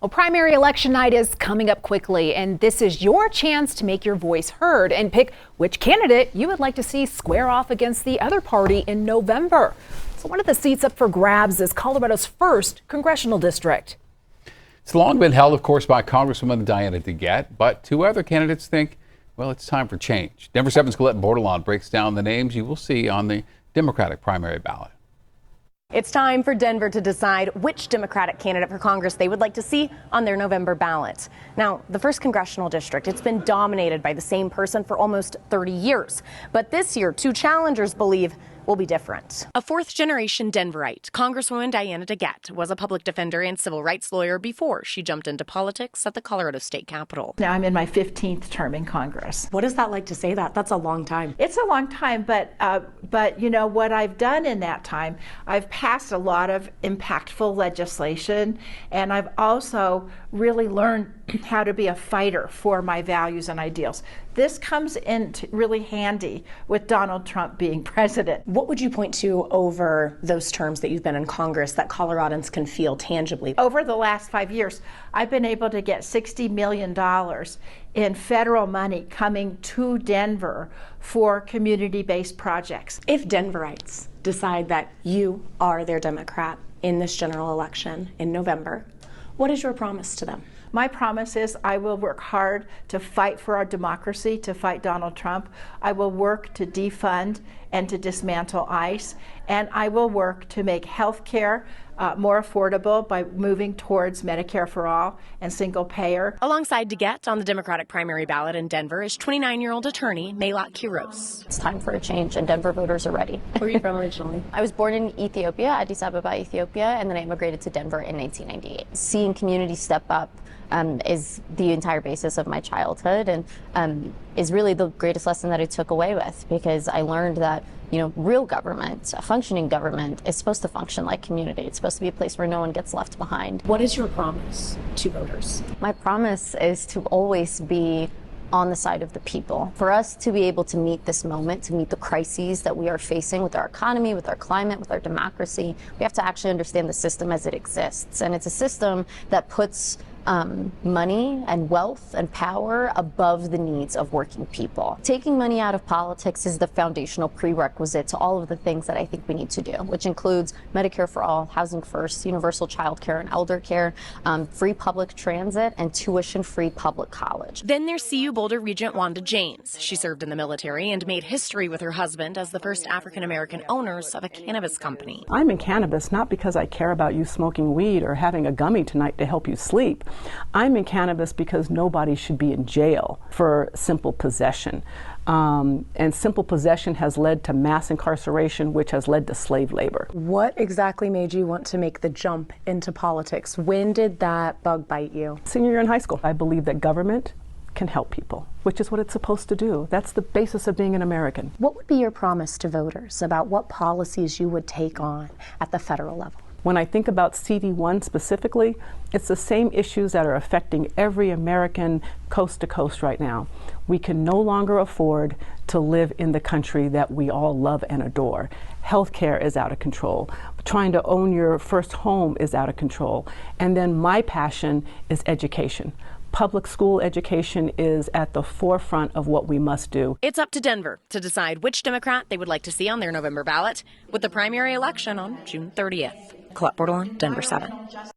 Well, primary election night is coming up quickly, and this is your chance to make your voice heard and pick which candidate you would like to see square off against the other party in November. So one of the seats up for grabs is Colorado's first congressional district. It's long been held, of course, by Congresswoman Diana DeGette, but two other candidates think, well, it's time for change. Denver 7's Colette Bordelon breaks down the names you will see on the Democratic primary ballot. It's time for Denver to decide which Democratic candidate for Congress they would like to see on their November ballot. Now, the first congressional district, it's been dominated by the same person for almost 30 years. But this year, two challengers believe will be different. A fourth-generation Denverite, Congresswoman Diana DeGette was a public defender and civil rights lawyer before she jumped into politics at the Colorado State Capitol. Now I'm in my 15th term in Congress. What is that like to say that? That's a long time. It's a long time, but you know what I've done in that time, I've passed a lot of impactful legislation, and I've also really learned how to be a fighter for my values and ideals. This comes in really handy with Donald Trump being president. What would you point to over those terms that you've been in Congress that Coloradans can feel tangibly? Over the last 5 years, I've been able to get $60 million in federal money coming to Denver for community-based projects. If Denverites decide that you are their Democrat in this general election in November, what is your promise to them? My promise is I will work hard to fight for our democracy, to fight Donald Trump. I will work to defund and to dismantle ICE. And I will work to make health care more affordable by moving towards Medicare for all and single payer. Alongside DeGette on the Democratic primary ballot in Denver is 29-year-old attorney Melat Quiros. It's time for a change, and Denver voters are ready. Where are you from originally? I was born in Ethiopia, Addis Ababa, Ethiopia, and then I immigrated to Denver in 1998. Seeing community step up is the entire basis of my childhood, and is really the greatest lesson that I took away with, because I learned that, you know, real government, a functioning government, is supposed to function like community. It's supposed to be a place where no one gets left behind. What is your promise to voters? My promise is to always be on the side of the people. For us to be able to meet this moment, to meet the crises that we are facing with our economy, with our climate, with our democracy, we have to actually understand the system as it exists. And it's a system that puts money and wealth and power above the needs of working people. Taking money out of politics is the foundational prerequisite to all of the things that I think we need to do, which includes Medicare for all, housing first, universal child care and elder care, free public transit, and tuition-free public college. Then there's CU Boulder Regent Wanda James. She served in the military and made history with her husband as the first African-American owners of a cannabis company. I'm in cannabis not because I care about you smoking weed or having a gummy tonight to help you sleep. I'm in cannabis because nobody should be in jail for simple possession. And simple possession has led to mass incarceration, which has led to slave labor. What exactly made you want to make the jump into politics? When did that bug bite you? Senior year in high school. I believe that government can help people, which is what it's supposed to do. That's the basis of being an American. What would be your promise to voters about what policies you would take on at the federal level? When I think about CD1 specifically, it's the same issues that are affecting every American coast to coast right now. We can no longer afford to live in the country that we all love and adore. Healthcare is out of control. Trying to own your first home is out of control. And then my passion is education. Public school education is at the forefront of what we must do. It's up to Denver to decide which Democrat they would like to see on their November ballot, with the primary election on June 30th. Colette Bordelon, Denver 7.